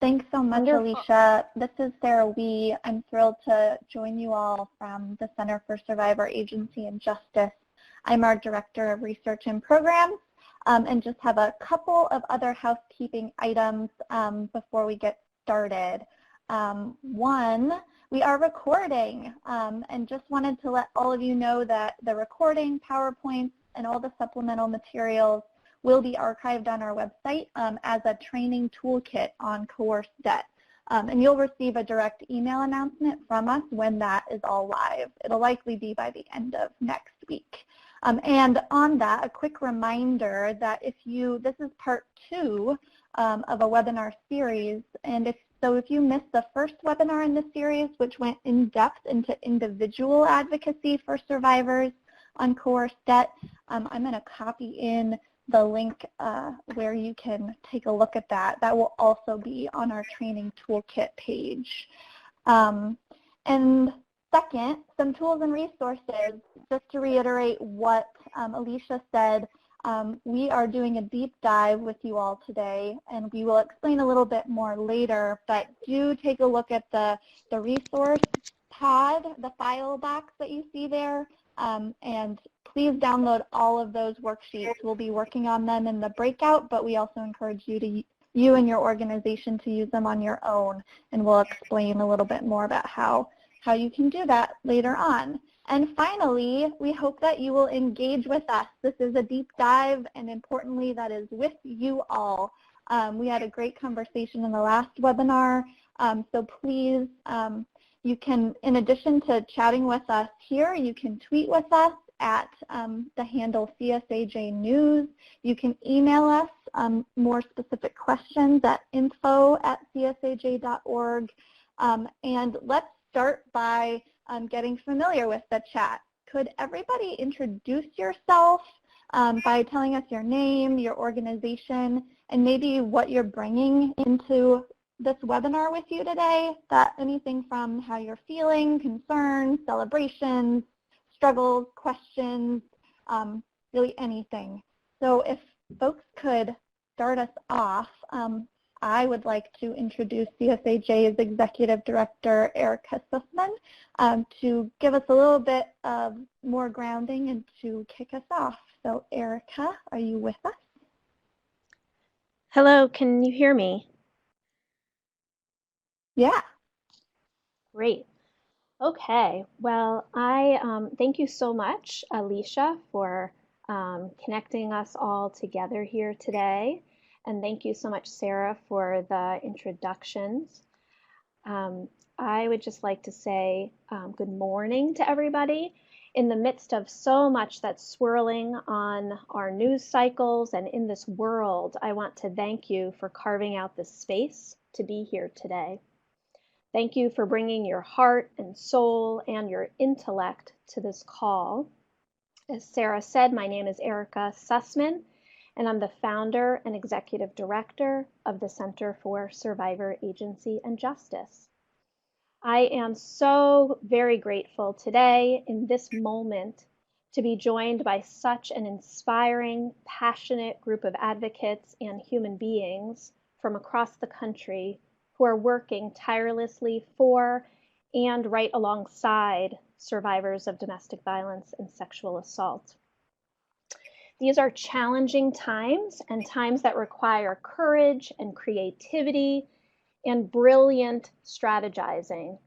Thanks so much, Wonderful. Alicia. This is Sarah Wee. I'm thrilled to join you all from the Center for Survivor Agency and Justice. I'm our Director of Research and Programs, and just have a couple of other housekeeping items before we get started. One, we are recording, and just wanted to let all of you know that the recording, PowerPoints, and all the supplemental materials will be archived on our website as a training toolkit on coerced debt. And you'll receive a direct email announcement from us when that is all live. It'll likely be by the end of next week. And on that, a quick reminder that this is part 2 of a webinar series, and if you missed the first webinar in the series, which went in depth into individual advocacy for survivors on coerced debt, I'm going to copy in the link where you can take a look at that. That will also be on our training toolkit page. And second, some tools and resources. Just to reiterate what Alicia said, we are doing a deep dive with you all today, and we will explain a little bit more later, but do take a look at the resource pad, the file box that you see there, and please download all of those worksheets. We'll be working on them in the breakout, but we also encourage you and your organization to use them on your own, and we'll explain a little bit more about how you can do that later on. And finally, we hope that you will engage with us. This is a deep dive, and importantly, that is with you all. We had a great conversation in the last webinar, so please, you can, in addition to chatting with us here, you can tweet with us at the handle CSAJ News. You can email us more specific questions at info@csaj.org. And let's start by getting familiar with the chat. Could everybody introduce yourself by telling us your name, your organization, and maybe what you're bringing into this webinar with you today? Anything from how you're feeling, concerns, celebrations, struggles, questions, really anything. So if folks could start us off, I would like to introduce CSAJ's Executive Director, Erica Sussman, to give us a little bit of more grounding and to kick us off. So Erica, are you with us? Hello, can you hear me? Yeah. Great. Okay, well, I thank you so much, Alicia, for connecting us all together here today. And thank you so much, Sarah, for the introductions. I would just like to say good morning to everybody. In the midst of so much that's swirling on our news cycles and in this world, I want to thank you for carving out this space to be here today. Thank you for bringing your heart and soul and your intellect to this call. As Sarah said, my name is Erica Sussman, and I'm the founder and executive director of the Center for Survivor Agency and Justice. I am so very grateful today in this moment to be joined by such an inspiring, passionate group of advocates and human beings from across the country who are working tirelessly for and right alongside survivors of domestic violence and sexual assault. These are challenging times, and times that require courage and creativity and brilliant strategizing.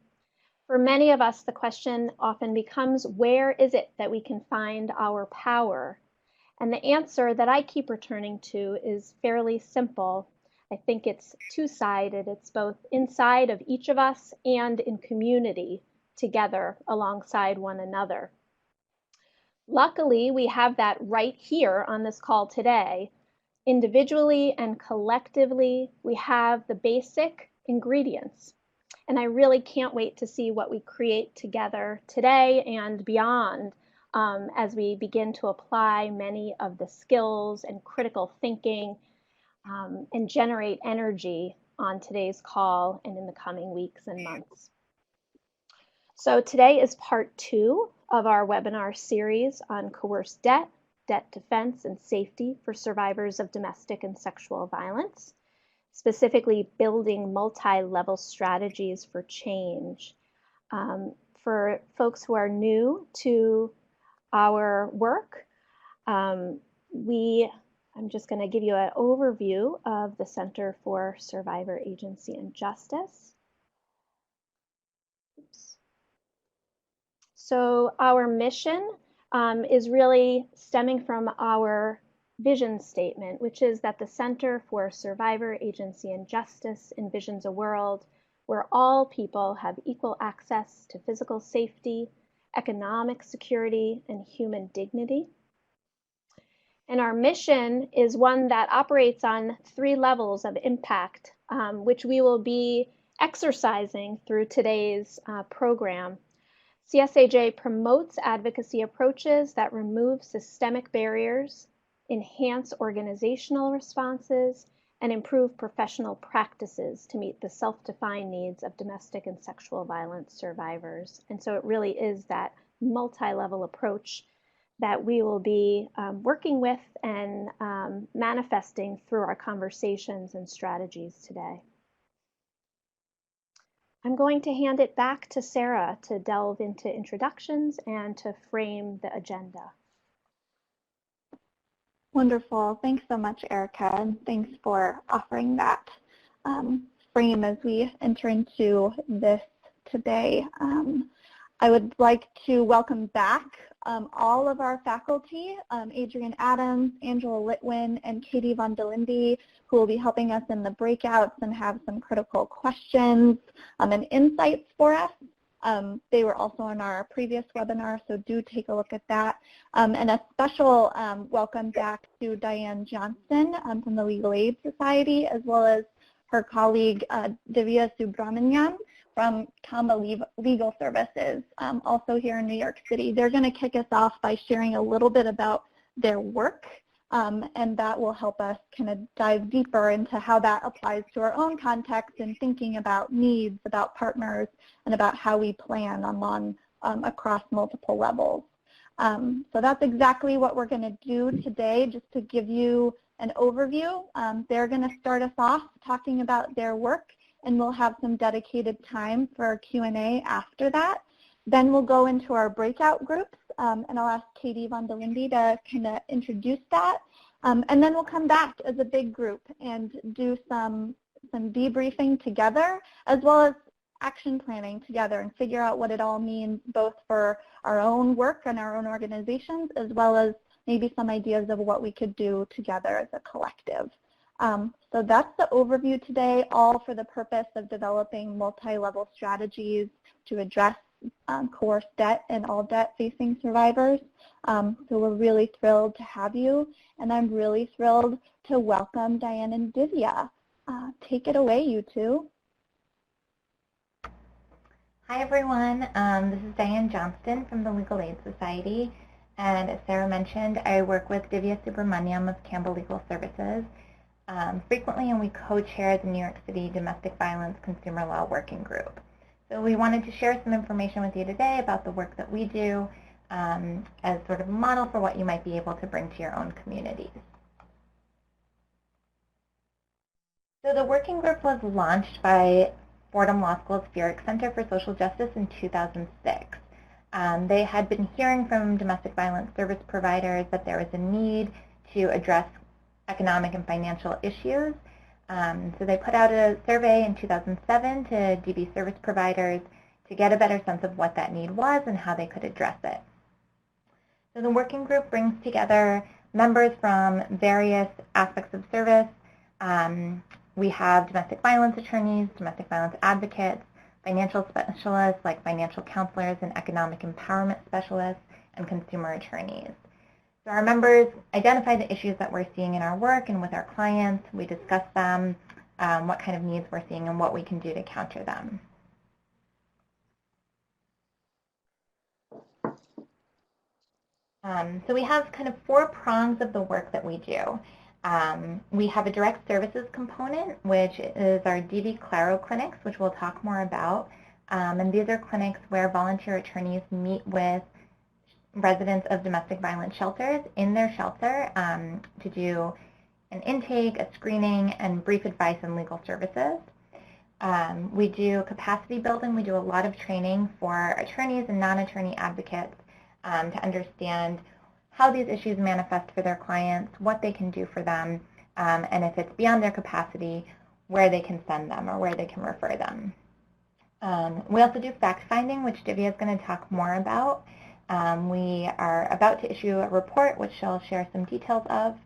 For many of us, the question often becomes, where is it that we can find our power? And the answer that I keep returning to is fairly simple. I think it's two-sided. It's both inside of each of us and in community together alongside one another. Luckily, we have that right here on this call today. Individually and collectively, we have the basic ingredients. And I really can't wait to see what we create together today and beyond as we begin to apply many of the skills and critical thinking and generate energy on today's call and in the coming weeks and months. So today is part 2 of our webinar series on coerced debt, debt defense and safety for survivors of domestic and sexual violence. specifically building multi-level strategies for change. For folks who are new to our work, I'm just going to give you an overview of the Center for Survivor Agency and Justice. Oops. So our mission is really stemming from our vision statement, which is that the Center for Survivor Agency and Justice envisions a world where all people have equal access to physical safety, economic security, and human dignity. And our mission is one that operates on 3 levels of impact, which we will be exercising through today's program. CSAJ promotes advocacy approaches that remove systemic barriers, enhance organizational responses, and improve professional practices to meet the self-defined needs of domestic and sexual violence survivors. And so it really is that multi-level approach that we will be working with and manifesting through our conversations and strategies today. I'm going to hand it back to Sarah to delve into introductions and to frame the agenda. Wonderful. Thanks so much, Erica, and thanks for offering that frame as we enter into this today. I would like to welcome back all of our faculty, Adrienne Adams, Angela Litwin, and Katie Von Delinde, who will be helping us in the breakouts and have some critical questions and insights for us. They were also on our previous webinar, so do take a look at that. And a special welcome back to Diane Johnston from the Legal Aid Society, as well as her colleague Divya Subramanian from Kamba Legal Services, also here in New York City. They're going to kick us off by sharing a little bit about their work, and that will help us kind of dive deeper into how that applies to our own context and thinking about needs, about partners, and about how we plan across multiple levels. So that's exactly what we're going to do today, just to give you an overview. They're going to start us off talking about their work, and we'll have some dedicated time for Q&A after that. Then we'll go into our breakout groups, and I'll ask Katie Von Delinde to kind of introduce that. And then we'll come back as a big group and do some debriefing together, as well as action planning together, and figure out what it all means, both for our own work and our own organizations, as well as maybe some ideas of what we could do together as a collective. So that's the overview today, all for the purpose of developing multi-level strategies to address coerced debt and all debt-facing survivors. So we're really thrilled to have you, and I'm really thrilled to welcome Diane and Divya. Take it away, you two. Hi, everyone. This is Diane Johnston from the Legal Aid Society, and as Sarah mentioned, I work with Divya Subramanian of Kamba Legal Services frequently, and we co-chair the New York City Domestic Violence Consumer Law Working Group. So we wanted to share some information with you today about the work that we do as sort of a model for what you might be able to bring to your own communities. So the working group was launched by Fordham Law School's Feerick Center for Social Justice in 2006. They had been hearing from domestic violence service providers that there was a need to address economic and financial issues. So they put out a survey in 2007 to DV service providers to get a better sense of what that need was and how they could address it. So the working group brings together members from various aspects of service. We have domestic violence attorneys, domestic violence advocates, financial specialists like financial counselors and economic empowerment specialists, and consumer attorneys. So our members identify the issues that we're seeing in our work and with our clients. We discuss them, what kind of needs we're seeing, and what we can do to counter them. So we have kind of 4 prongs of the work that we do. We have a direct services component, which is our DV Claro clinics, which we'll talk more about. And these are clinics where volunteer attorneys meet with residents of domestic violence shelters in their shelter to do an intake, a screening, and brief advice and legal services. We do capacity building. We do a lot of training for attorneys and non-attorney advocates to understand how these issues manifest for their clients, what they can do for them, and if it's beyond their capacity, where they can send them or where they can refer them. We also do fact-finding, which Divya is going to talk more about. We are about to issue a report, which she'll share some details of.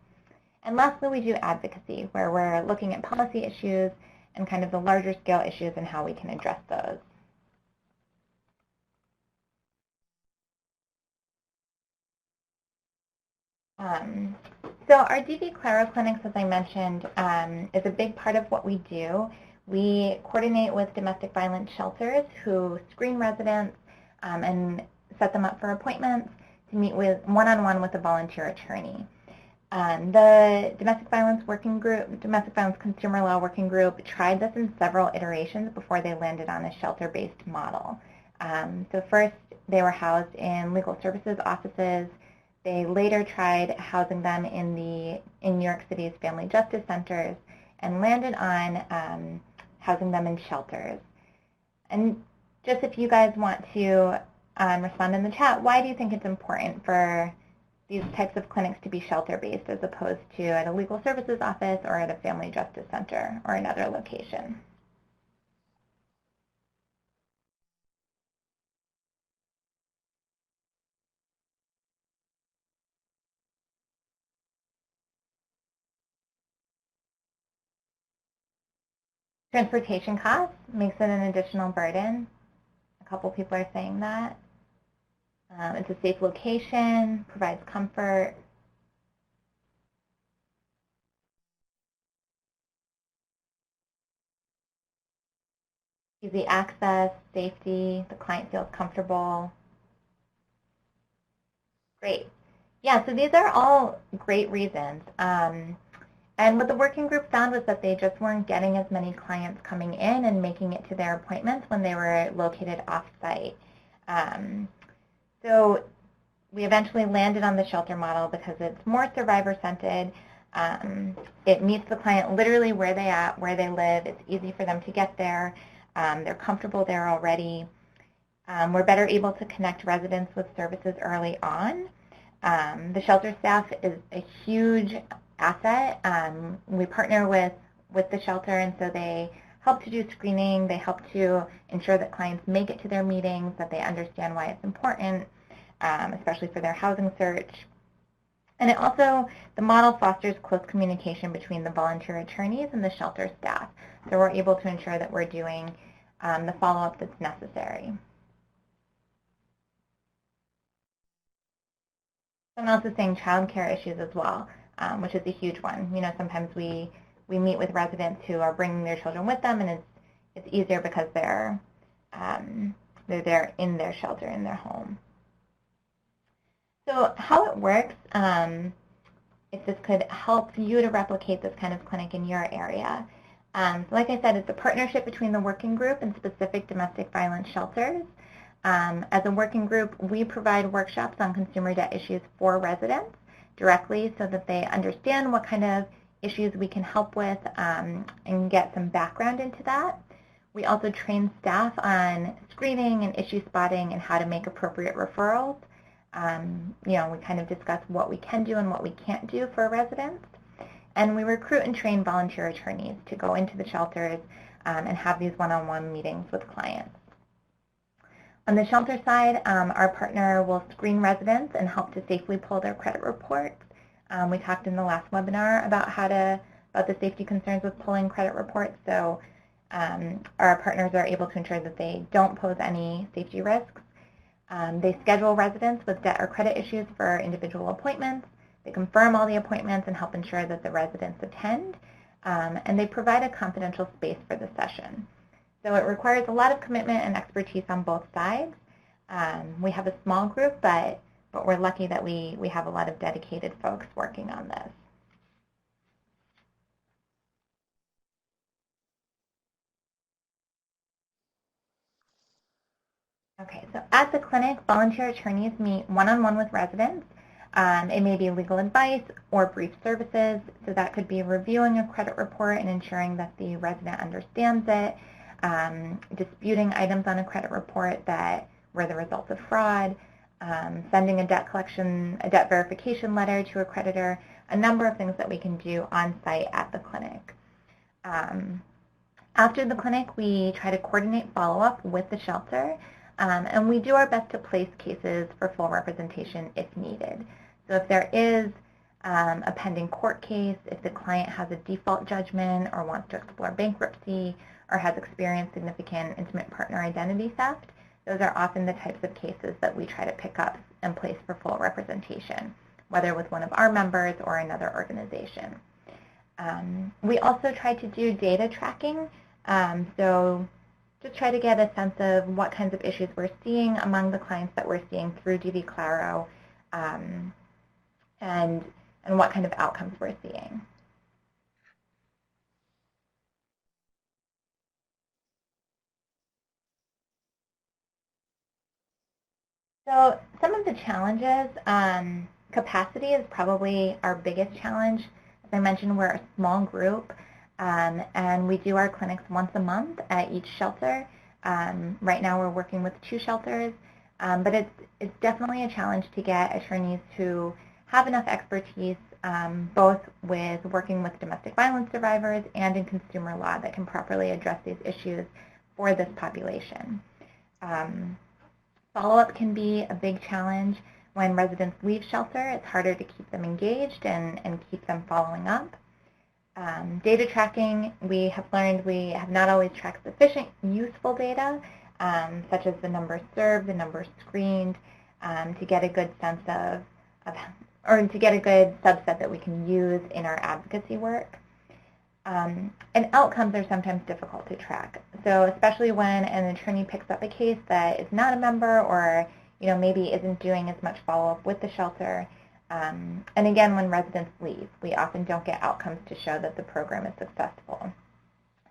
And lastly, we do advocacy, where we're looking at policy issues and kind of the larger scale issues and how we can address those. So our DV Claro clinics, as I mentioned, is a big part of what we do. We coordinate with domestic violence shelters who screen residents and set them up for appointments to meet with one-on-one with a volunteer attorney. The Domestic Violence Working Group, Domestic Violence Consumer Law Working Group tried this in several iterations before they landed on a shelter-based model. So first, they were housed in legal services offices. They later tried housing them in New York City's family justice centers and landed on housing them in shelters. And just if you guys want to respond in the chat, why do you think it's important for these types of clinics to be shelter-based as opposed to at a legal services office or at a family justice center or another location? Transportation costs makes it an additional burden. A couple people are saying that. It's a safe location, provides comfort. Easy access, safety, the client feels comfortable. Great. Yeah, so these are all great reasons. And what the working group found was that they just weren't getting as many clients coming in and making it to their appointments when they were located off-site. So we eventually landed on the shelter model because it's more survivor-centered. It meets the client literally where they live. It's easy for them to get there. They're comfortable there already. We're better able to connect residents with services early on. The shelter staff is a huge asset. We partner with the shelter, and so they help to do screening. They help to ensure that clients make it to their meetings, that they understand why it's important, especially for their housing search. And it also, the model fosters close communication between the volunteer attorneys and the shelter staff. So we're able to ensure that we're doing the follow-up that's necessary. Someone else is saying childcare issues as well, which is a huge one. You know, sometimes we meet with residents who are bringing their children with them, and it's easier because they're there in their shelter, in their home. So how it works, if this could help you to replicate this kind of clinic in your area. So like I said, it's a partnership between the working group and specific domestic violence shelters. As a working group, we provide workshops on consumer debt issues for residents directly so that they understand what kind of issues we can help with and get some background into that. We also train staff on screening and issue spotting and how to make appropriate referrals. You know, we kind of discuss what we can do and what we can't do for residents. And we recruit and train volunteer attorneys to go into the shelters and have these one-on-one meetings with clients. On the shelter side, our partner will screen residents and help to safely pull their credit reports. We talked in the last webinar about about the safety concerns with pulling credit reports. So our partners are able to ensure that they don't pose any safety risks. They schedule residents with debt or credit issues for individual appointments. They confirm all the appointments and help ensure that the residents attend. And they provide a confidential space for the session. So it requires a lot of commitment and expertise on both sides. We have a small group, but we're lucky that we have a lot of dedicated folks working on this. Okay, so at the clinic, volunteer attorneys meet one-on-one with residents It may be legal advice or brief services, so that could be reviewing a credit report and ensuring that the resident understands it, disputing items on a credit report that were the result of fraud, sending a debt verification letter to a creditor, a number of things that we can do on site at the clinic. After the clinic, we try to coordinate follow-up with the shelter, and we do our best to place cases for full representation if needed. So if there is a pending court case, if the client has a default judgment or wants to explore bankruptcy or has experienced significant intimate partner identity theft, those are often the types of cases that we try to pick up and place for full representation, whether with one of our members or another organization. We also try to do data tracking, so just try to get a sense of what kinds of issues we're seeing among the clients that we're seeing through DV Claro, and what kind of outcomes we're seeing. So some of the challenges, capacity is probably our biggest challenge. As I mentioned, we're a small group, and we do our clinics once a month at each shelter. Right now we're working with 2 shelters, but it's definitely a challenge to get attorneys who have enough expertise, both with working with domestic violence survivors and in consumer law that can properly address these issues for this population. Follow-up can be a big challenge. When residents leave shelter, it's harder to keep them engaged and keep them following up. Data tracking, we have learned we have not always tracked sufficient useful data, such as the numbers served, the numbers screened, to get a good sense or to get a good subset that we can use in our advocacy work. And outcomes are sometimes difficult to track. So especially when an attorney picks up a case that is not a member or maybe isn't doing as much follow-up with the shelter. And again, when residents leave, we often don't get outcomes to show that the program is successful.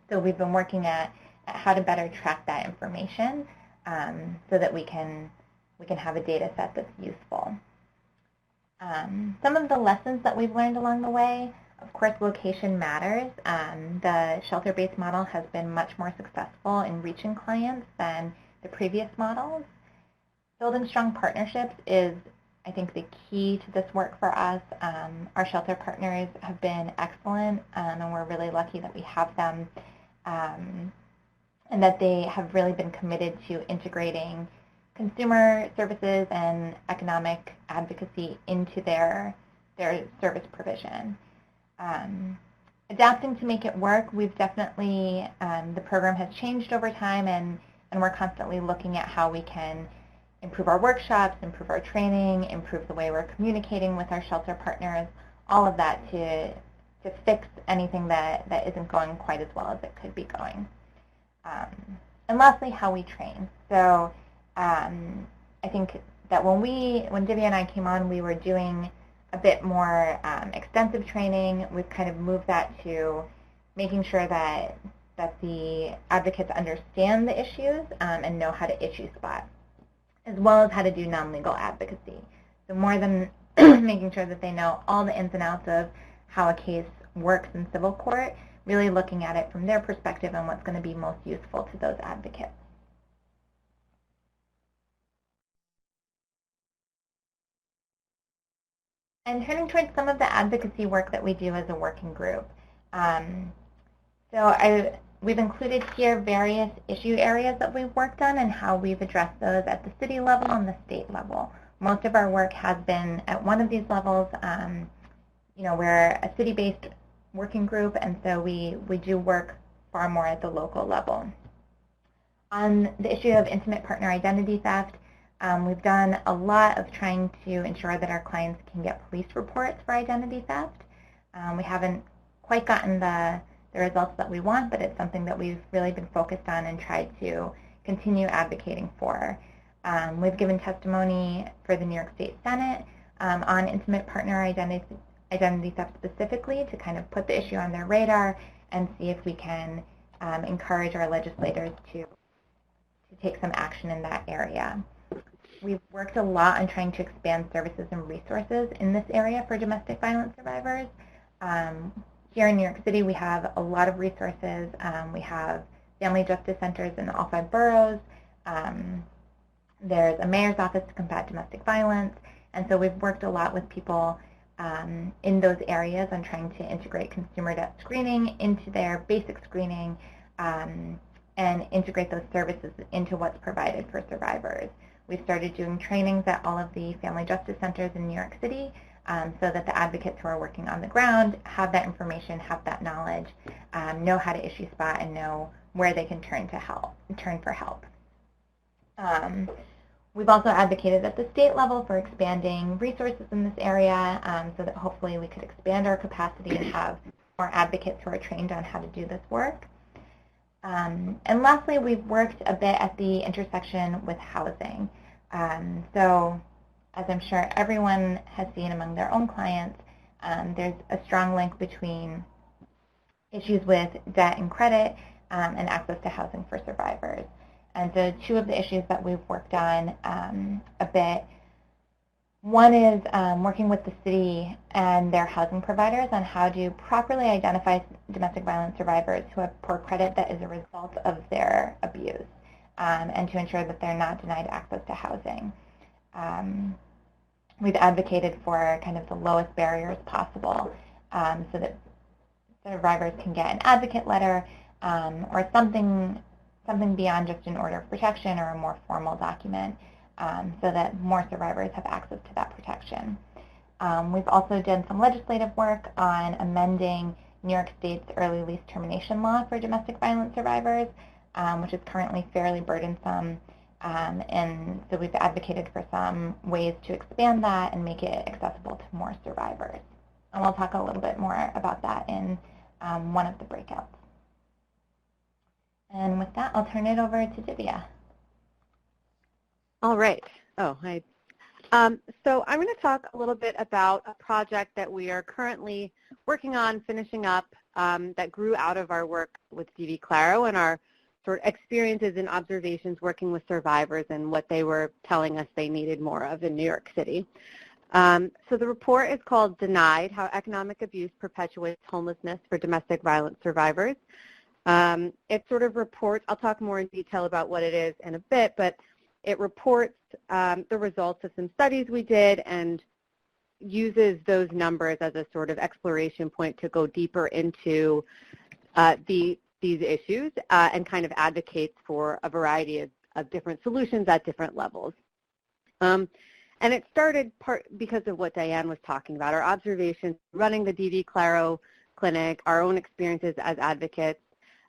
So we've been working at how to better track that information so that we can have a data set that's useful. Some of the lessons that we've learned along the way, of course, location matters. The shelter-based model has been much more successful in reaching clients than the previous models. Building strong partnerships is, I think, the key to this work for us. Our shelter partners have been excellent, and we're really lucky that we have them, and that they have really been committed to integrating consumer services and economic advocacy into their service provision. Adapting to make it work, we've definitely, the program has changed over time, and we're constantly looking at how we can improve our workshops, improve our training, improve the way we're communicating with our shelter partners, all of that to fix anything that isn't going quite as well as it could be going. And lastly, how we train. So I think that when Divya and I came on, we were doing a bit more extensive training. We've kind of moved that to making sure that the advocates understand the issues and know how to issue spot, as well as how to do non-legal advocacy. So more than making sure that they know all the ins and outs of how a case works in civil court, really looking at it from their perspective and what's going to be most useful to those advocates. And turning towards some of the advocacy work that we do as a working group. We've included here various issue areas that we've worked on and how we've addressed those at the city level and the state level. Most of our work has been at one of these levels. We're a city-based working group, and so we do work far more at the local level. On the issue of intimate partner identity theft, we've done a lot of trying to ensure that our clients can get police reports for identity theft. We haven't quite gotten the results that we want, but it's something that we've really been focused on and tried to continue advocating for. We've given testimony for the New York State Senate on intimate partner identity theft specifically to kind of put the issue on their radar and see if we can encourage our legislators to take some action in that area. we've worked a lot on trying to expand services and resources in this area for domestic violence survivors. Here in New York City, we have a lot of resources. We have family justice centers in all 5 boroughs. There's a mayor's office to combat domestic violence. And so we've worked a lot with people in those areas on trying to integrate consumer debt screening into their basic screening and integrate those services into what's provided for survivors. We've started doing trainings at all of the family justice centers in New York City so that the advocates who are working on the ground have that information, have that knowledge, know how to issue spot, and know where they can turn for help. We've also advocated at the state level for expanding resources in this area so that hopefully we could expand our capacity and have more advocates who are trained on how to do this work. And lastly, we've worked a bit at the intersection with housing. So as I'm sure everyone has seen among their own clients, there's a strong link between issues with debt and credit and access to housing for survivors. And so 2 of the issues that we've worked on a bit, one is working with the city and their housing providers on how to properly identify domestic violence survivors who have poor credit that is a result of their abuse, and to ensure that they're not denied access to housing. We've advocated for kind of the lowest barriers possible so that survivors can get an advocate letter or something beyond just an order of protection or a more formal document so that more survivors have access to that protection. We've also done some legislative work on amending New York State's early lease termination law for domestic violence survivors, which is currently fairly burdensome. And so we've advocated for some ways to expand that and make it accessible to more survivors. And we'll talk a little bit more about that in one of the breakouts. And with that, I'll turn it over to Divya. All right. Oh, hi. So I'm going to talk a little bit about a project that we are currently working on finishing up that grew out of our work with DV Claro and our sort of experiences and observations working with survivors and what they were telling us they needed more of in New York City. So the report is called Denied: How Economic Abuse Perpetuates Homelessness for Domestic Violence Survivors. It sort of reports, I'll talk more in detail about what it is in a bit, but it reports the results of some studies we did and uses those numbers as a sort of exploration point to go deeper into these issues and kind of advocates for a variety of different solutions at different levels. And it started because of what Diane was talking about, our observations running the DV Claro clinic, our own experiences as advocates,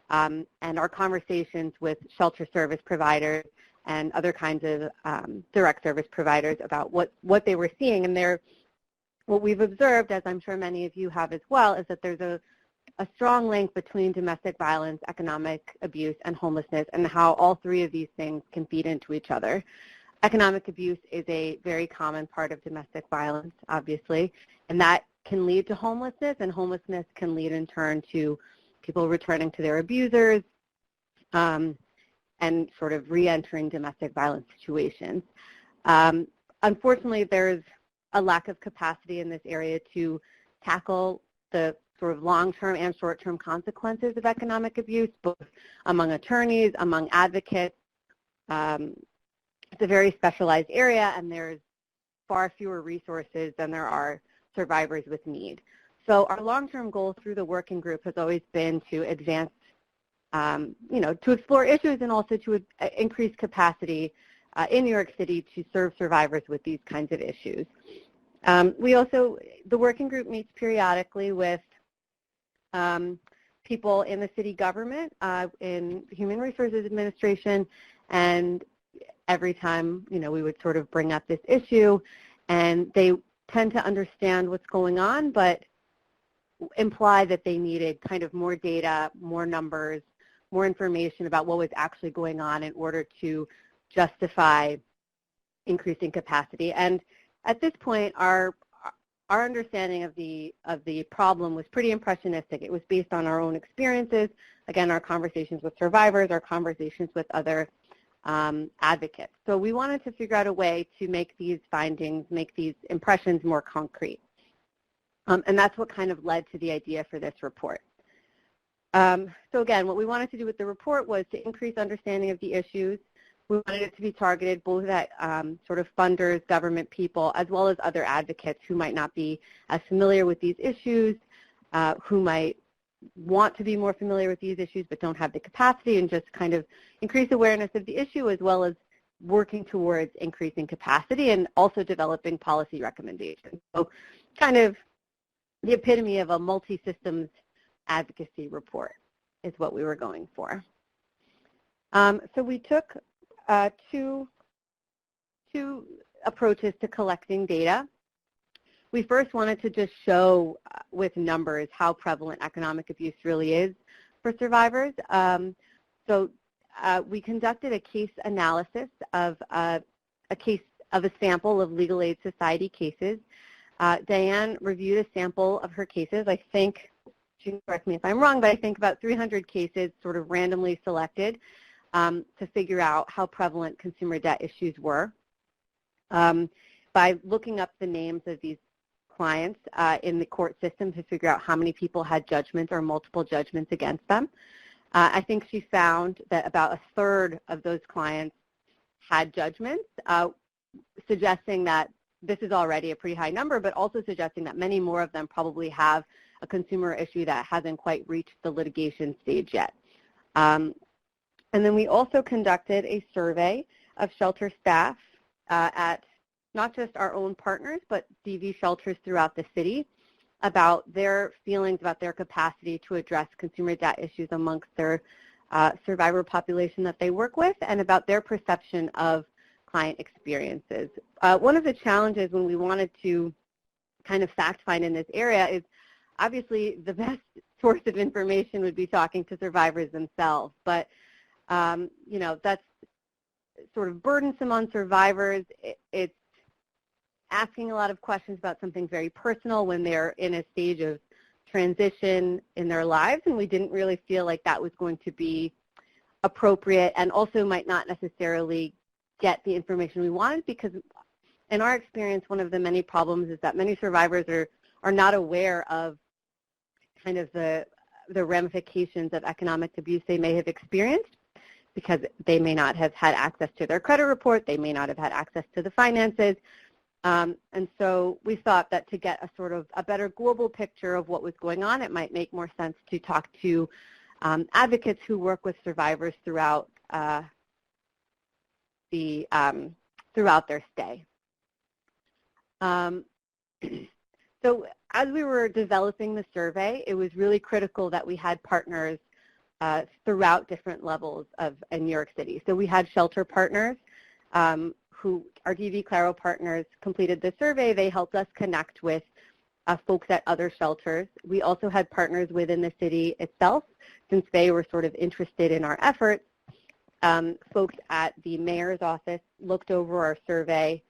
and our conversations with shelter service providers and other kinds of direct service providers about what they were seeing. And what we've observed, as I'm sure many of you have as well, is that there's a strong link between domestic violence, economic abuse, and homelessness, and how all 3 of these things can feed into each other. Economic abuse is a very common part of domestic violence, obviously, and that can lead to homelessness, and homelessness can lead in turn to people returning to their abusers and sort of re-entering domestic violence situations. Unfortunately, there's a lack of capacity in this area to tackle the sort of long-term and short-term consequences of economic abuse, both among attorneys, among advocates. It's a very specialized area, and there's far fewer resources than there are survivors with need. So our long-term goal through the working group has always been to advance, to explore issues and also to increase capacity in New York City to serve survivors with these kinds of issues. The working group meets periodically with people in the city government, in Human Resources Administration, and every time, we would sort of bring up this issue, and they tend to understand what's going on, but imply that they needed kind of more data, more numbers, more information about what was actually going on in order to justify increasing capacity. And at this point, our understanding of the problem was pretty impressionistic. It was based on our own experiences, again, our conversations with survivors, our conversations with other advocates. So we wanted to figure out a way to make these findings, make these impressions more concrete. And that's what kind of led to the idea for this report. So again, what we wanted to do with the report was to increase understanding of the issues. We wanted it to be targeted both at sort of funders, government people, as well as other advocates who might not be as familiar with these issues, who might want to be more familiar with these issues but don't have the capacity, and just kind of increase awareness of the issue as well as working towards increasing capacity and also developing policy recommendations. So kind of the epitome of a multi-systems advocacy report is what we were going for. So we took two approaches to collecting data. We first wanted to just show with numbers how prevalent economic abuse really is for survivors. We conducted a case analysis of a sample of Legal Aid Society cases. Diane reviewed a sample of her cases. I think, she can correct me if I'm wrong, but I think about 300 cases sort of randomly selected to figure out how prevalent consumer debt issues were. By looking up the names of these clients in the court system to figure out how many people had judgments or multiple judgments against them. I think she found that about a third of those clients had judgments, suggesting that this is already a pretty high number, but also suggesting that many more of them probably have a consumer issue that hasn't quite reached the litigation stage yet. And then we also conducted a survey of shelter staff at not just our own partners, but DV shelters throughout the city about their feelings about their capacity to address consumer debt issues amongst their survivor population that they work with, and about their perception of client experiences. One of the challenges when we wanted to kind of fact find in this area is obviously the best source of information would be talking to survivors themselves, but you know, that's sort of burdensome on survivors. It's asking a lot of questions about something very personal when they're in a stage of transition in their lives, and we didn't really feel like that was going to be appropriate, and also might not necessarily get the information we wanted, because in our experience, one of the many problems is that many survivors are not aware of kind of the ramifications of economic abuse they may have experienced, because they may not have had access to their credit report, they may not have had access to the finances. And so we thought that to get a sort of a better global picture of what was going on, it might make more sense to talk to advocates who work with survivors throughout throughout their stay. So as we were developing the survey, it was really critical that we had partners throughout different levels in New York City. So we had shelter partners who, our DV Claro partners, completed the survey. They helped us connect with folks at other shelters. We also had partners within the city itself, since they were sort of interested in our efforts. Folks at the mayor's office looked over our survey,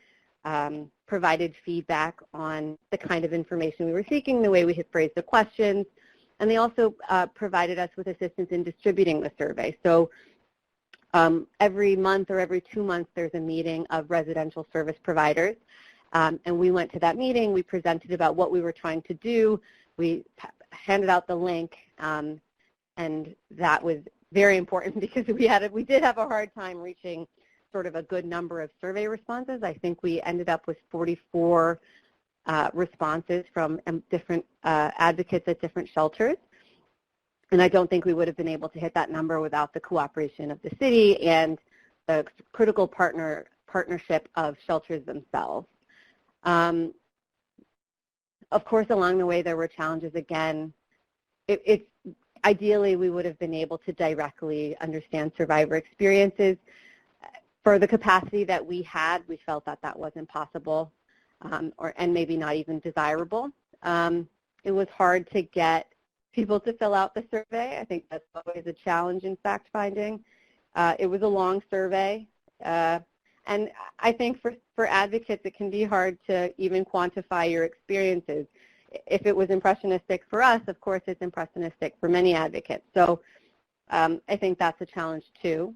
provided feedback on the kind of information we were seeking, the way we had phrased the questions, and they also provided us with assistance in distributing the survey. So every month or every 2 months, there's a meeting of residential service providers, and we went to that meeting. We presented about what we were trying to do. We handed out the link, and that was very important because we did have a hard time reaching sort of a good number of survey responses. I think we ended up with 44 responses from different advocates at different shelters. And I don't think we would have been able to hit that number without the cooperation of the city and the critical partnership of shelters themselves. Of course, along the way, there were challenges. Again, ideally, we would have been able to directly understand survivor experiences. For the capacity that we had, we felt that that wasn't possible, and maybe not even desirable. It was hard to get people to fill out the survey. I think that's always a challenge in fact-finding. It was a long survey, and I think for advocates, it can be hard to even quantify your experiences. If it was impressionistic for us, of course it's impressionistic for many advocates. So I think that's a challenge too.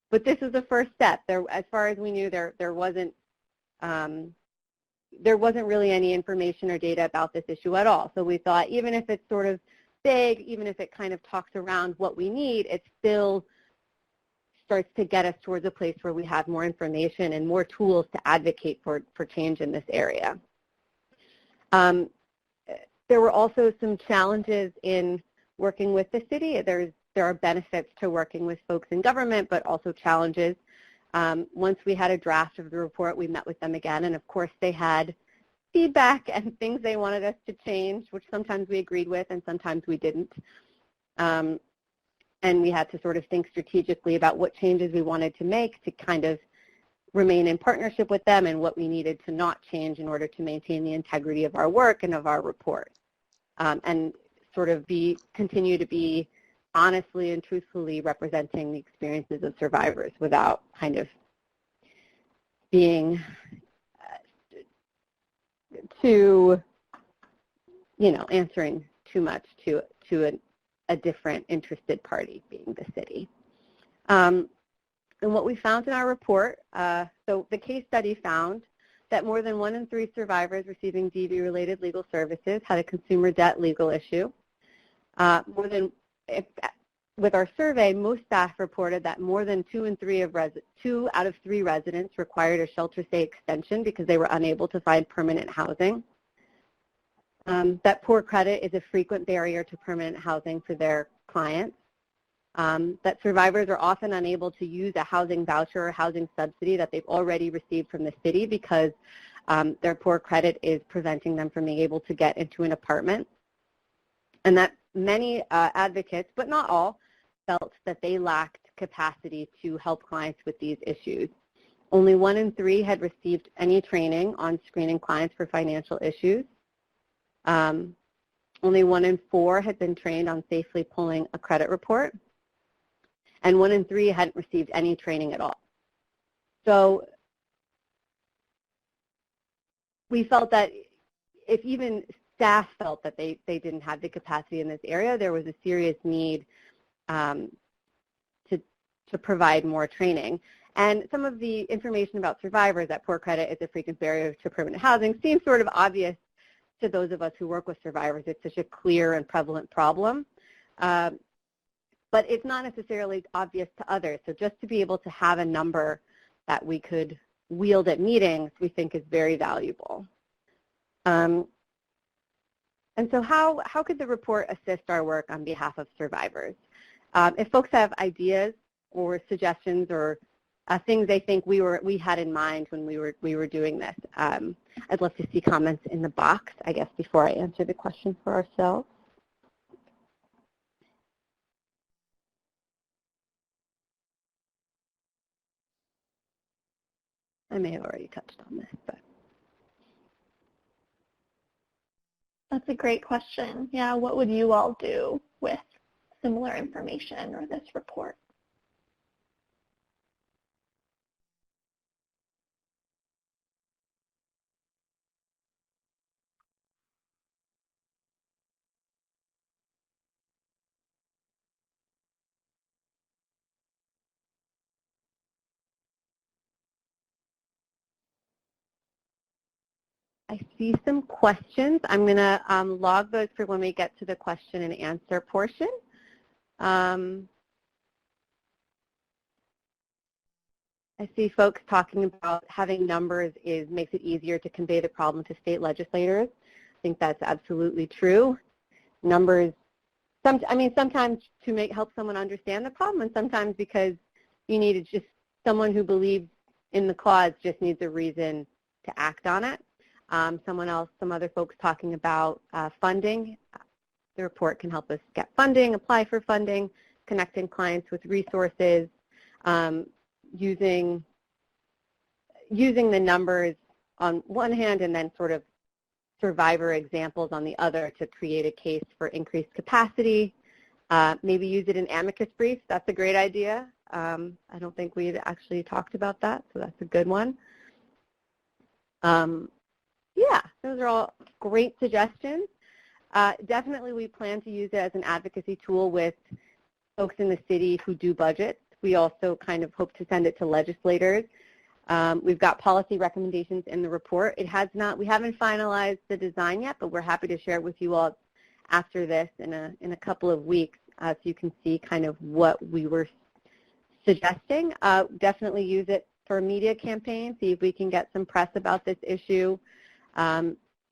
but this is the first step. As far as we knew, there wasn't really any information or data about this issue at all. So we thought even if it's sort of big, even if it kind of talks around what we need, it still starts to get us towards a place where we have more information and more tools to advocate for change in this area. There were also some challenges in working with the city. There are benefits to working with folks in government, but also challenges. Once we had a draft of the report, we met with them again, and of course they had feedback and things they wanted us to change, which sometimes we agreed with and sometimes we didn't. And we had to sort of think strategically about what changes we wanted to make to kind of remain in partnership with them and what we needed to not change in order to maintain the integrity of our work and of our report. And sort of continue to be honestly and truthfully representing the experiences of survivors without kind of being too, answering too much to a different interested party, being the city. And what we found in our report, so the case study found that more than 1 in 3 survivors receiving DV-related legal services had a consumer debt legal issue. With our survey, most staff reported that more than 2 out of 3 residents required a shelter stay extension because they were unable to find permanent housing. That poor credit is a frequent barrier to permanent housing for their clients. That survivors are often unable to use a housing voucher or housing subsidy that they've already received from the city because their poor credit is preventing them from being able to get into an apartment. And that many advocates, but not all, felt that they lacked capacity to help clients with these issues. Only 1 in 3 had received any training on screening clients for financial issues. Only 1 in 4 had been trained on safely pulling a credit report. And 1 in 3 hadn't received any training at all. So we felt that if even staff felt that they didn't have the capacity in this area, there was a serious need to provide more training. And some of the information about survivors, that poor credit is a frequent barrier to permanent housing, seems sort of obvious to those of us who work with survivors. It's such a clear and prevalent problem. But it's not necessarily obvious to others. So just to be able to have a number that we could wield at meetings, we think is very valuable. And so how could the report assist our work on behalf of survivors? If folks have ideas or suggestions or things they think we had in mind when we were doing this, I'd love to see comments in the box, I guess, before I answer the question for ourselves. I may have already touched on this, but. That's a great question. Yeah, what would you all do with similar information or this report? I see some questions. I'm going to log those for when we get to the question and answer portion. I see folks talking about having numbers makes it easier to convey the problem to state legislators. I think that's absolutely true. Numbers, sometimes to help someone understand the problem, and sometimes because you need just someone who believes in the cause just needs a reason to act on it. Some other folks talking about funding. The report can help us get funding, apply for funding, connecting clients with resources, using the numbers on one hand and then sort of survivor examples on the other to create a case for increased capacity. Maybe use it in amicus briefs. That's a great idea. I don't think we had actually talked about that, so that's a good one. Yeah, those are all great suggestions. Definitely we plan to use it as an advocacy tool with folks in the city who do budgets we also kind of hope to send it to legislators. We've got policy recommendations in the report. We haven't finalized the design yet, but we're happy to share it with you all after this in a couple of weeks, so you can see kind of what we were suggesting. Definitely use it for a media campaign, see if we can get some press about this issue.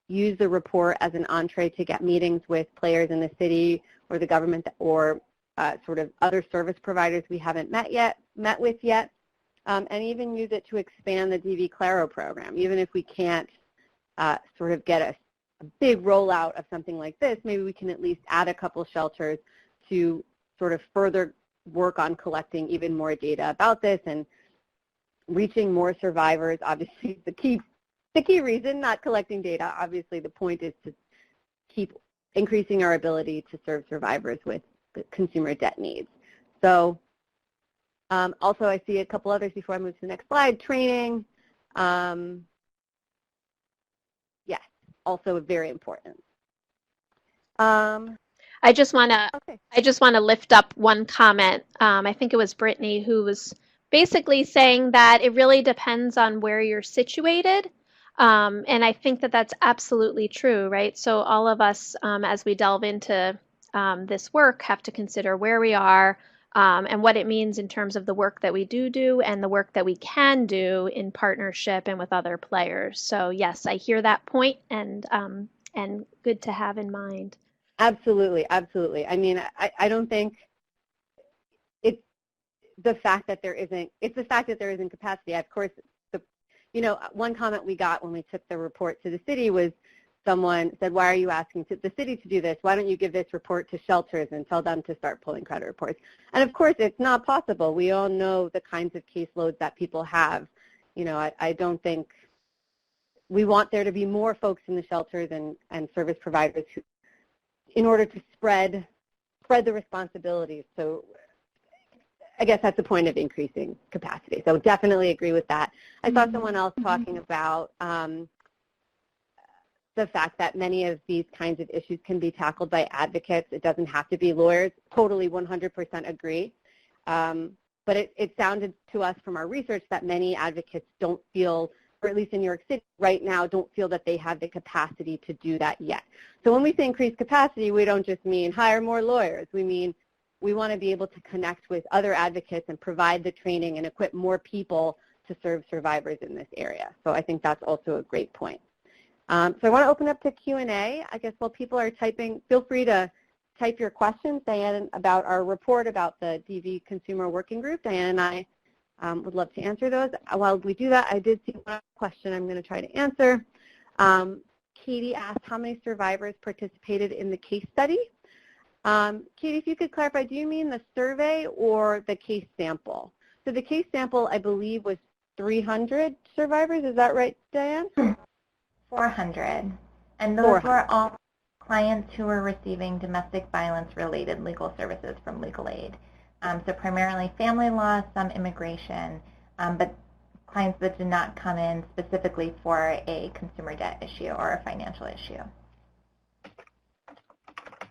Use the report as an entree to get meetings with players in the city or the government or sort of other service providers we haven't met with yet, and even use it to expand the DV Claro program. Even if we can't sort of get a big rollout of something like this, maybe we can at least add a couple shelters to sort of further work on collecting even more data about this and reaching more survivors. Obviously, the key reason, not collecting data. Obviously, the point is to keep increasing our ability to serve survivors with consumer debt needs. So also, I see a couple others before I move to the next slide. Training, yes, also very important. I just want to lift up one comment. I think it was Brittany who was basically saying that it really depends on where you're situated. And I think that that's absolutely true, right? So all of us, as we delve into this work, have to consider where we are and what it means in terms of the work that we do and the work that we can do in partnership and with other players. So yes, I hear that point, and good to have in mind. Absolutely, absolutely. I mean, I don't think it's the fact that there isn't capacity. Of course, one comment we got when we took the report to the city was someone said, why are you asking the city to do this? Why don't you give this report to shelters and tell them to start pulling credit reports? And of course, it's not possible. We all know the kinds of caseloads that people have. I don't think we want there to be more folks in the shelters and service providers who, in order to spread the responsibilities. So I guess that's the point of increasing capacity. So definitely agree with that. I saw someone else talking about the fact that many of these kinds of issues can be tackled by advocates. It doesn't have to be lawyers. Totally 100% agree. But it sounded to us from our research that many advocates don't feel, or at least in New York City right now, don't feel that they have the capacity to do that yet. So when we say increase capacity, we don't just mean hire more lawyers. We mean we want to be able to connect with other advocates and provide the training and equip more people to serve survivors in this area. So I think that's also a great point. So I want to open up to Q&A. I guess while people are typing, feel free to type your questions, Diane, about our report about the DV Consumer Working Group. Diane and I would love to answer those. While we do that, I did see one question I'm going to try to answer. Katie asked how many survivors participated in the case study. Katie, if you could clarify, do you mean the survey or the case sample? So the case sample, I believe, was 300 survivors. Is that right, Diane? 400. And those were all clients who were receiving domestic violence-related legal services from legal aid. So primarily family law, some immigration, but clients that did not come in specifically for a consumer debt issue or a financial issue.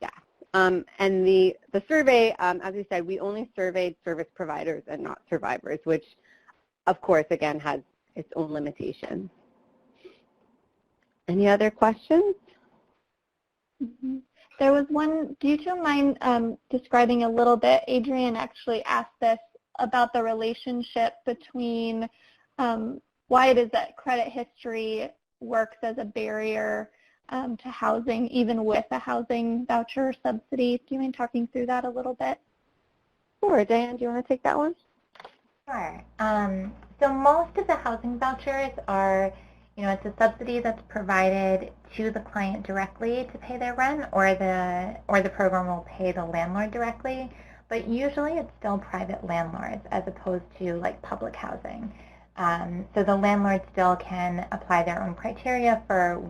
Yeah, and the survey, as we said, we only surveyed service providers and not survivors, which, of course, again, has its own limitations. Any other questions? Mm-hmm. There was one, do you mind describing a little bit? Adrian actually asked this about the relationship between why it is that credit history works as a barrier to housing, even with a housing voucher subsidy. Do you mind talking through that a little bit? Sure. Diane, do you want to take that one? Sure. So most of the housing vouchers are, it's a subsidy that's provided to the client directly to pay their rent, or the program will pay the landlord directly. But usually it's still private landlords as opposed to like public housing. So the landlord still can apply their own criteria for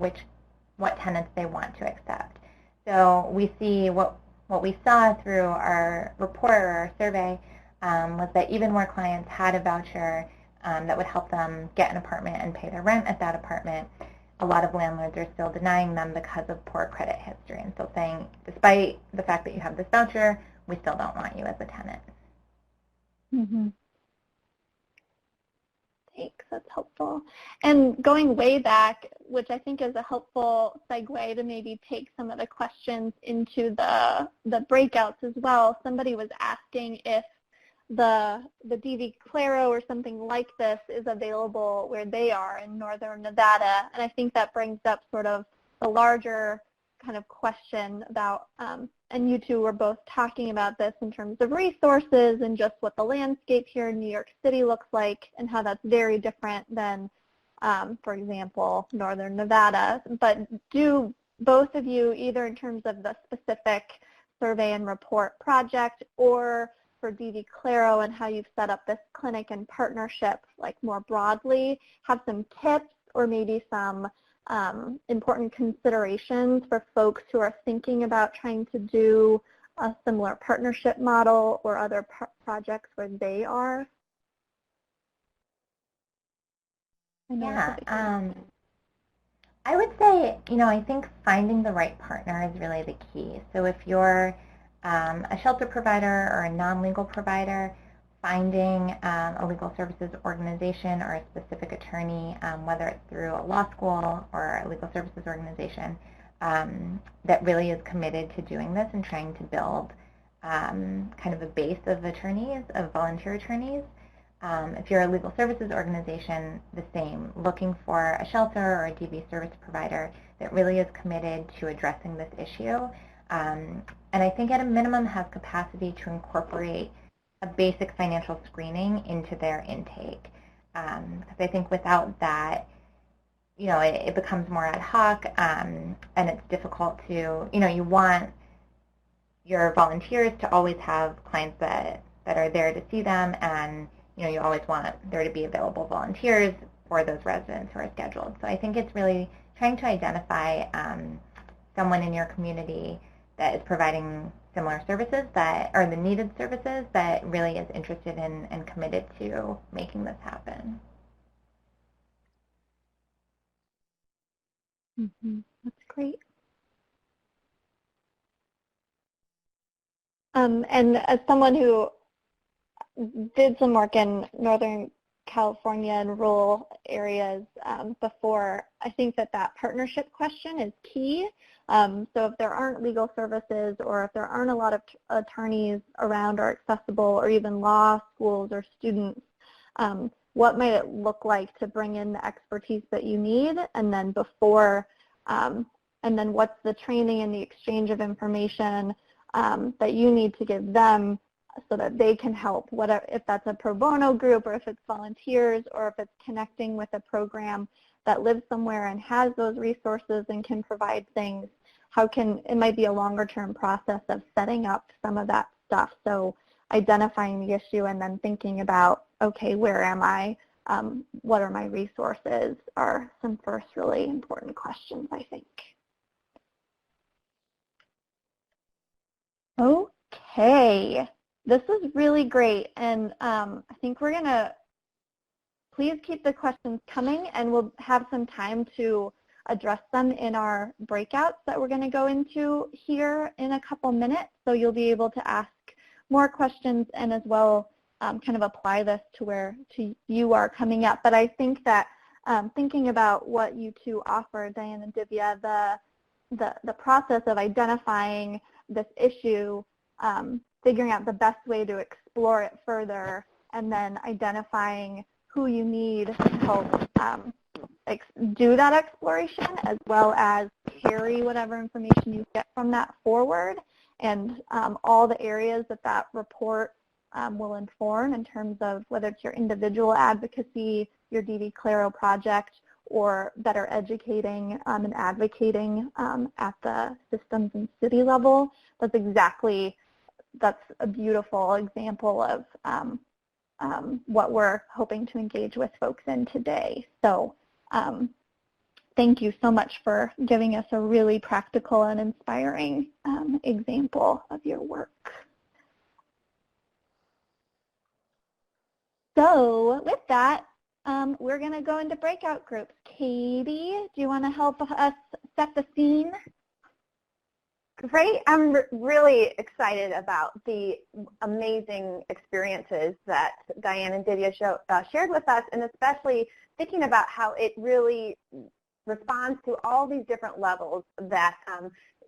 what tenants they want to accept. So we see what we saw through our report or our survey was that even where clients had a voucher that would help them get an apartment and pay their rent at that apartment, a lot of landlords are still denying them because of poor credit history, and still saying, despite the fact that you have this voucher, we still don't want you as a tenant. Mm-hmm. Thanks, that's helpful. And going way back, which I think is a helpful segue to maybe take some of the questions into the breakouts as well. Somebody was asking if the DV Claro or something like this is available where they are in northern Nevada. And I think that brings up sort of the larger kind of question about, and you two were both talking about this in terms of resources and just what the landscape here in New York City looks like and how that's very different than, for example, northern Nevada. But do both of you, either in terms of the specific survey and report project or for DV Claro and how you've set up this clinic and partnership, like more broadly, have some tips or maybe some important considerations for folks who are thinking about trying to do a similar partnership model or other projects where they are? Yeah, I would say, I think finding the right partner is really the key. So if you're a shelter provider or a non-legal provider, finding a legal services organization or a specific attorney, whether it's through a law school or a legal services organization, that really is committed to doing this and trying to build kind of a base of attorneys, of volunteer attorneys. If you're a legal services organization, the same, looking for a shelter or a DV service provider that really is committed to addressing this issue. And I think at a minimum has capacity to incorporate a basic financial screening into their intake. Because I think without that, it becomes more ad hoc, and it's difficult to, you want your volunteers to always have clients that are there to see them, and you always want there to be available volunteers for those residents who are scheduled. So I think it's really trying to identify someone in your community that is providing similar services that are the needed services that really is interested in and committed to making this happen. Mm-hmm. That's great. And as someone who did some work in Northern California and rural areas before, I think that partnership question is key. So if there aren't legal services or if there aren't a lot of attorneys around or accessible or even law schools or students, what might it look like to bring in the expertise that you need, and then and then what's the training and the exchange of information that you need to give them so that they can help, whatever, if that's a pro bono group or if it's volunteers or if it's connecting with a program that lives somewhere and has those resources and can provide things. It might be a longer term process of setting up some of that stuff. So identifying the issue and then thinking about, okay, where am I? What are my resources are some first really important questions, I think. Okay. This is really great, and I think we're going to please keep the questions coming, and we'll have some time to address them in our breakouts that we're going to go into here in a couple minutes. So you'll be able to ask more questions and as well kind of apply this to where you are coming up. But I think that thinking about what you two offer, Diane and Divya, the process of identifying this issue, figuring out the best way to explore it further, and then identifying who you need to help do that exploration, as well as carry whatever information you get from that forward, and all the areas that report will inform in terms of whether it's your individual advocacy, your DV Claro project, or better educating and advocating at the systems and city level. That's a beautiful example of what we're hoping to engage with folks in today. So thank you so much for giving us a really practical and inspiring example of your work. So with that, we're going to go into breakout groups. Katie, do you want to help us set the scene? Great. I'm really excited about the amazing experiences that Diane and Divya shared with us, and especially thinking about how it really responds to all these different levels that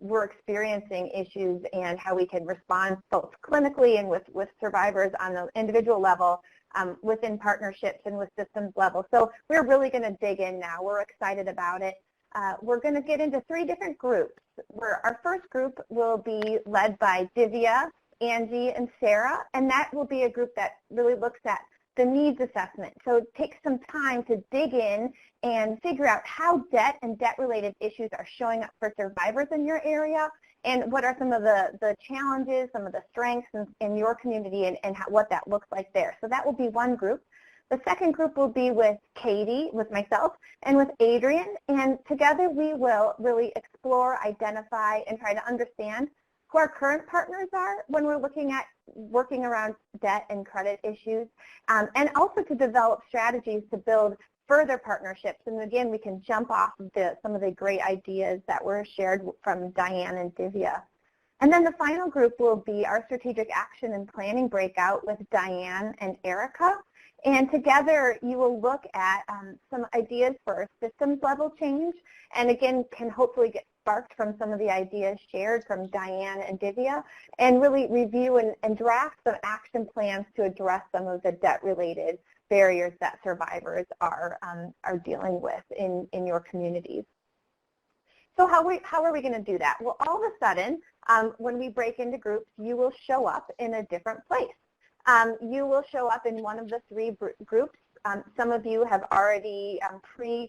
we're experiencing issues, and how we can respond both clinically and with survivors on the individual level, within partnerships and with systems level. So we're really going to dig in now. We're excited about it. We're going to get into 3 different groups. Our first group will be led by Divya, Angie, and Sarah, and that will be a group that really looks at the needs assessment. So it takes some time to dig in and figure out how debt and debt-related issues are showing up for survivors in your area, and what are some of the challenges, some of the strengths in your community, and what that looks like there. So that will be one group. The second group will be with Katie, with myself, and with Adrian, and together we will really explore, identify, and try to understand who our current partners are when we're looking at working around debt and credit issues, and also to develop strategies to build further partnerships. And again, we can jump off of some of the great ideas that were shared from Diane and Divya. And then the final group will be our strategic action and planning breakout with Diane and Erica. And together you will look at some ideas for systems level change, and again can hopefully get sparked from some of the ideas shared from Diane and Divya, and really review and draft some action plans to address some of the debt-related barriers that survivors are dealing with in your communities. So how are we going to do that? Well, all of a sudden, when we break into groups, you will show up in a different place. You will show up in one of the 3 groups. Some of you have already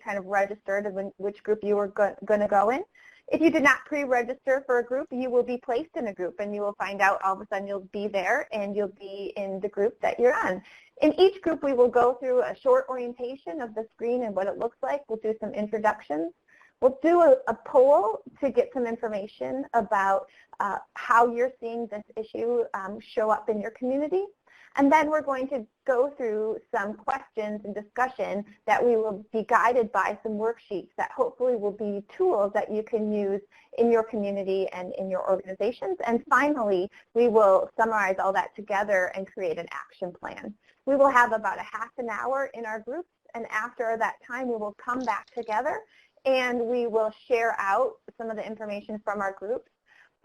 kind of registered which group you were going to go in. If you did not pre-register for a group, you will be placed in a group, and you will find out all of a sudden you'll be there and you'll be in the group that you're on. In each group, we will go through a short orientation of the screen and what it looks like. We'll do some introductions. We'll do a poll to get some information about how you're seeing this issue show up in your community. And then we're going to go through some questions and discussion that we will be guided by some worksheets that hopefully will be tools that you can use in your community and in your organizations. And finally, we will summarize all that together and create an action plan. We will have about a half an hour in our groups, and after that time, we will come back together and we will share out some of the information from our groups.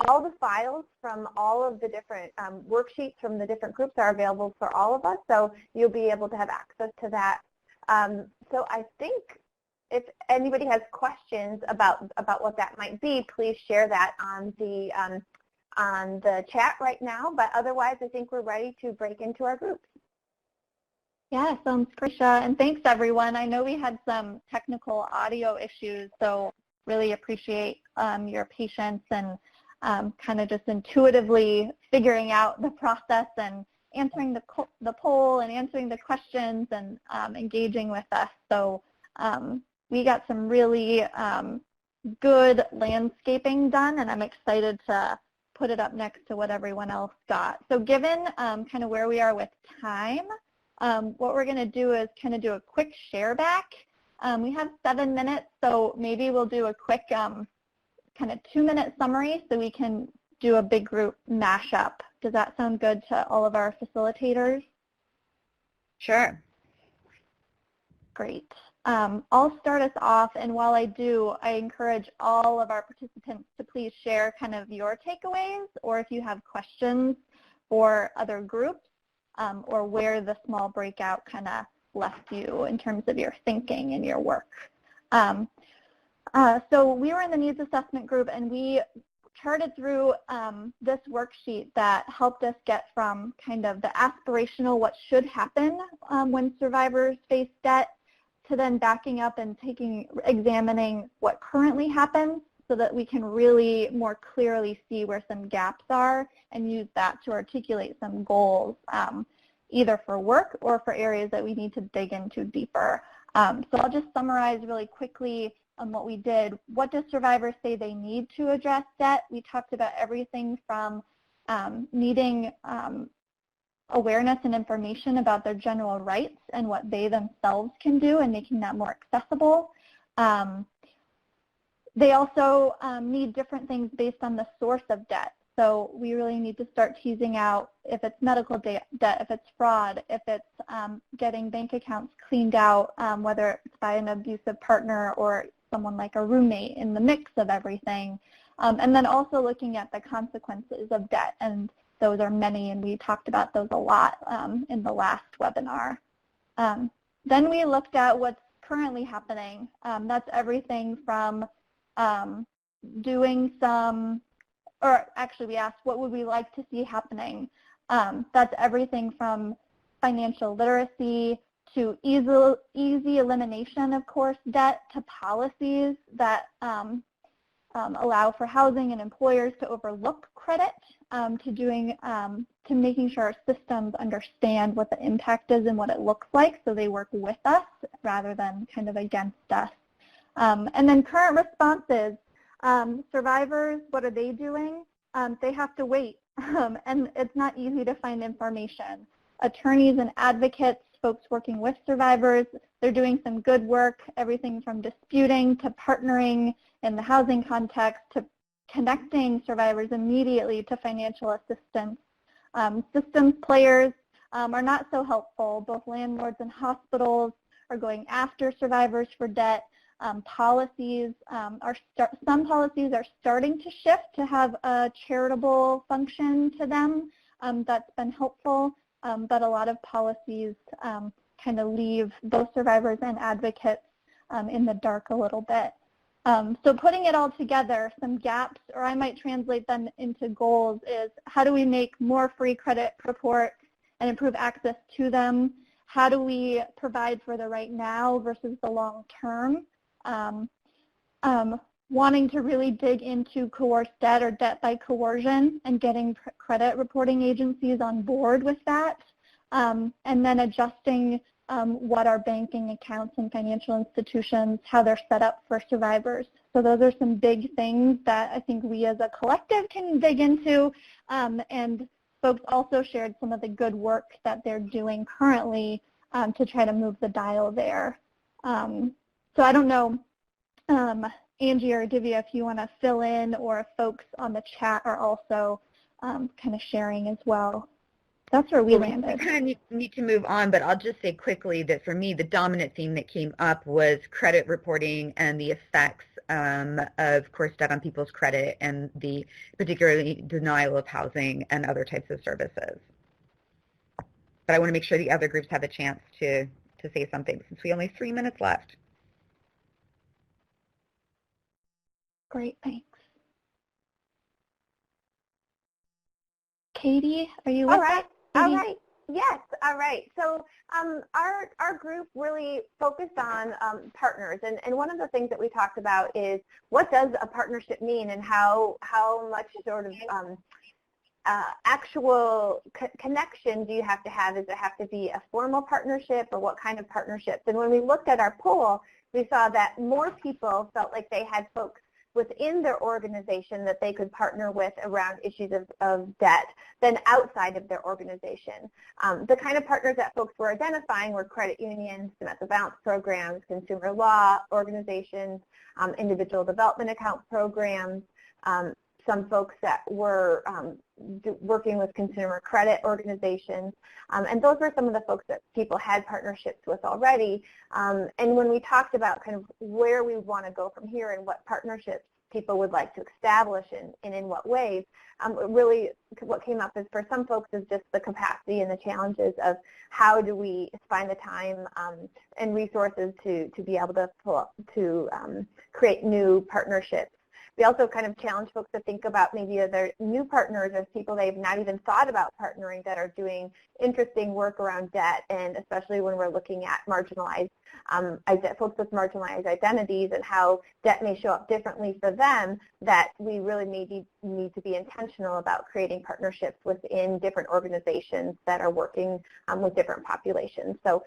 All the files from all of the different worksheets from the different groups are available for all of us, so you'll be able to have access to that. So I think if anybody has questions about what that might be, please share that on the chat right now. But otherwise, I think we're ready to break into our groups. Yeah, sounds great, and thanks everyone. I know we had some technical audio issues, so really appreciate your patience and kind of just intuitively figuring out the process and answering the poll and answering the questions and engaging with us. So we got some really good landscaping done, and I'm excited to put it up next to what everyone else got. So given kind of where we are with time, what we're going to do is kind of do a quick share back. We have 7 minutes, so maybe we'll do a quick kind of 2-minute summary so we can do a big group mashup. Does that sound good to all of our facilitators? Sure. Great. I'll start us off, and while I do, I encourage all of our participants to please share kind of your takeaways, or if you have questions for other groups, or where the small breakout kind of left you in terms of your thinking and your work. So we were in the needs assessment group, and we charted through this worksheet that helped us get from kind of the aspirational what should happen when survivors face debt to then backing up and examining what currently happens so that we can really more clearly see where some gaps are and use that to articulate some goals, either for work or for areas that we need to dig into deeper. So I'll just summarize really quickly on what we did. What do survivors say they need to address debt? We talked about everything from needing awareness and information about their general rights and what they themselves can do and making that more accessible. They also need different things based on the source of debt. So we really need to start teasing out if it's medical debt, if it's fraud, if it's getting bank accounts cleaned out, whether it's by an abusive partner or someone like a roommate in the mix of everything. And then also looking at the consequences of debt, and those are many, and we talked about those a lot in the last webinar. Then we looked at what's currently happening. That's everything from doing some, or actually we asked what would we like to see happening. That's everything from financial literacy to easy elimination of coerced debt to policies that allow for housing and employers to overlook credit, to making sure our systems understand what the impact is and what it looks like so they work with us rather than kind of against us. And then current responses. Survivors, what are they doing? They have to wait, and it's not easy to find information. Attorneys and advocates, folks working with survivors, they're doing some good work, everything from disputing to partnering in the housing context to connecting survivors immediately to financial assistance. Systems players are not so helpful. Both landlords and hospitals are going after survivors for debt. Some policies are starting to shift to have a charitable function to them. That's been helpful, but a lot of policies kind of leave both survivors and advocates in the dark a little bit. So putting it all together, some gaps, or I might translate them into goals, is how do we make more free credit reports and improve access to them? How do we provide for the right now versus the long term? Wanting to really dig into coerced debt or debt by coercion and getting credit reporting agencies on board with that, and then adjusting what our banking accounts and financial institutions, how they're set up for survivors. So those are some big things that I think we as a collective can dig into, and folks also shared some of the good work that they're doing currently to try to move the dial there. So I don't know, Angie or Divya, if you want to fill in, or if folks on the chat are also kind of sharing as well. That's where we landed. We kind of need to move on, but I'll just say quickly that for me, the dominant theme that came up was credit reporting and the effects of coerced debt on people's credit and the particularly denial of housing and other types of services. But I want to make sure the other groups have a chance to say something since we only have 3 minutes left. Great, thanks. Katie, are you with us? All right. Yes. All right. So our group really focused on partners, and one of the things that we talked about is what does a partnership mean, and how much sort of actual connection do you have to have? Does it have to be a formal partnership, or what kind of partnerships? And when we looked at our poll, we saw that more people felt like they had folks within their organization that they could partner with around issues of debt than outside of their organization. The kind of partners that folks were identifying were credit unions, domestic violence programs, consumer law organizations, individual development account programs, some folks that were working with consumer credit organizations, and those were some of the folks that people had partnerships with already. And when we talked about kind of where we want to go from here and what partnerships people would like to establish and in what ways, really what came up is for some folks is just the capacity and the challenges of how do we find the time and resources to be able to create new partnerships. We also kind of challenge folks to think about maybe other new partners as people they've not even thought about partnering that are doing interesting work around debt, and especially when we're looking at marginalized folks with marginalized identities and how debt may show up differently for them, that we really maybe need to be intentional about creating partnerships within different organizations that are working with different populations. So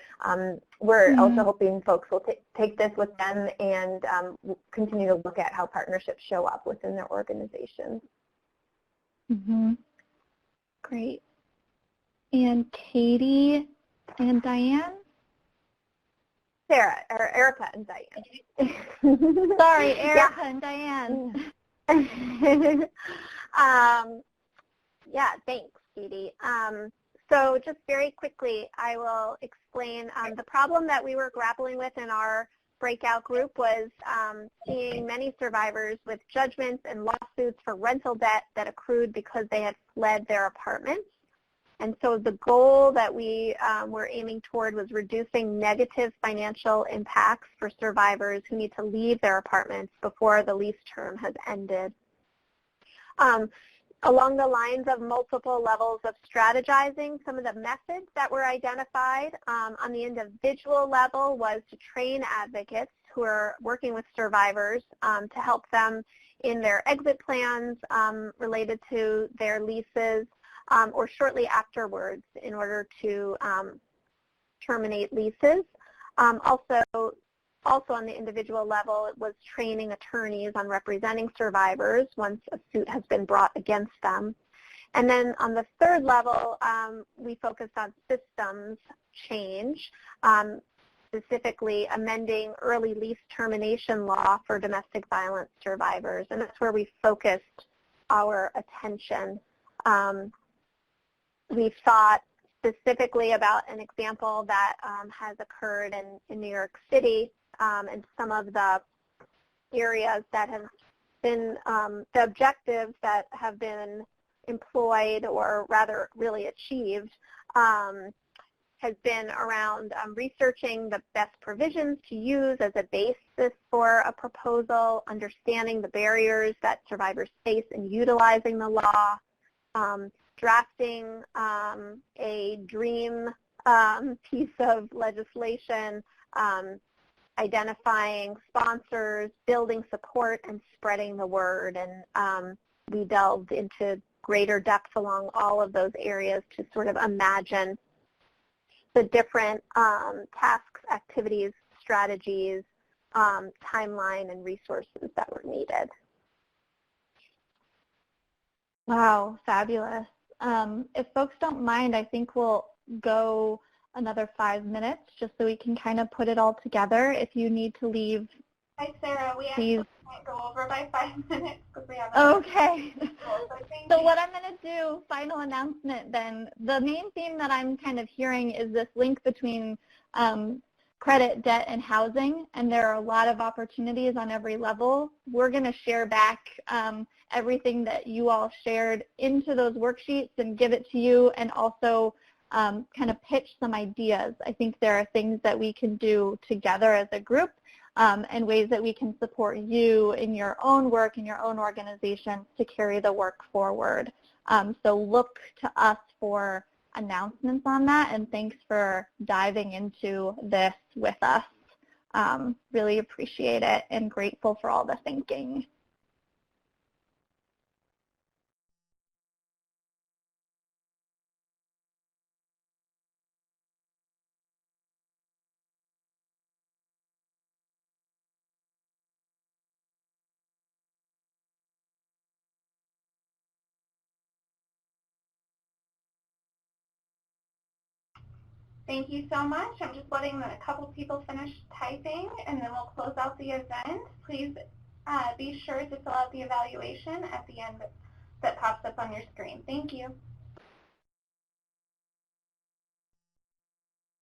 we're also hoping folks will take this with them and continue to look at how partnerships show up within their organizations. Great. And Katie and Diane? Sarah, or Erica and Diane. Sorry, Erica and Diane. Yeah, thanks, Dee Dee. So just very quickly, I will explain the problem that we were grappling with in our breakout group was seeing many survivors with judgments and lawsuits for rental debt that accrued because they had fled their apartments. And so the goal that we were aiming toward was reducing negative financial impacts for survivors who need to leave their apartments before the lease term has ended. Along the lines of multiple levels of strategizing, some of the methods that were identified on the individual level was to train advocates who are working with survivors to help them in their exit plans related to their leases or shortly afterwards in order to terminate leases. Also on the individual level, it was training attorneys on representing survivors once a suit has been brought against them. And then on the third level, we focused on systems change, specifically amending early lease termination law for domestic violence survivors. And that's where we focused our attention. We thought specifically about an example that has occurred in New York City, and some of the areas that have been, the objectives that have been employed or rather really achieved has been around researching the best provisions to use as a basis for a proposal, understanding the barriers that survivors face in utilizing the law, drafting a dream piece of legislation, identifying sponsors, building support, and spreading the word. And we delved into greater depth along all of those areas to sort of imagine the different tasks, activities, strategies, timeline, and resources that were needed. Wow, fabulous. If folks don't mind, I think we'll go another 5 minutes just so we can kind of put it all together. If you need to leave. Hi, Sarah. We actually might go over by 5 minutes because we have Okay. So what I'm going to do, final announcement then, the main theme that I'm kind of hearing is this link between credit, debt, and housing, and there are a lot of opportunities on every level. We're going to share back everything that you all shared into those worksheets and give it to you, and also kind of pitch some ideas. I think there are things that we can do together as a group and ways that we can support you in your own work, in your own organization to carry the work forward. So look to us for announcements on that, and thanks for diving into this with us. Really appreciate it and grateful for all the thinking. Thank you so much. I'm just letting a couple people finish typing, and then we'll close out the event. Please be sure to fill out the evaluation at the end that pops up on your screen. Thank you.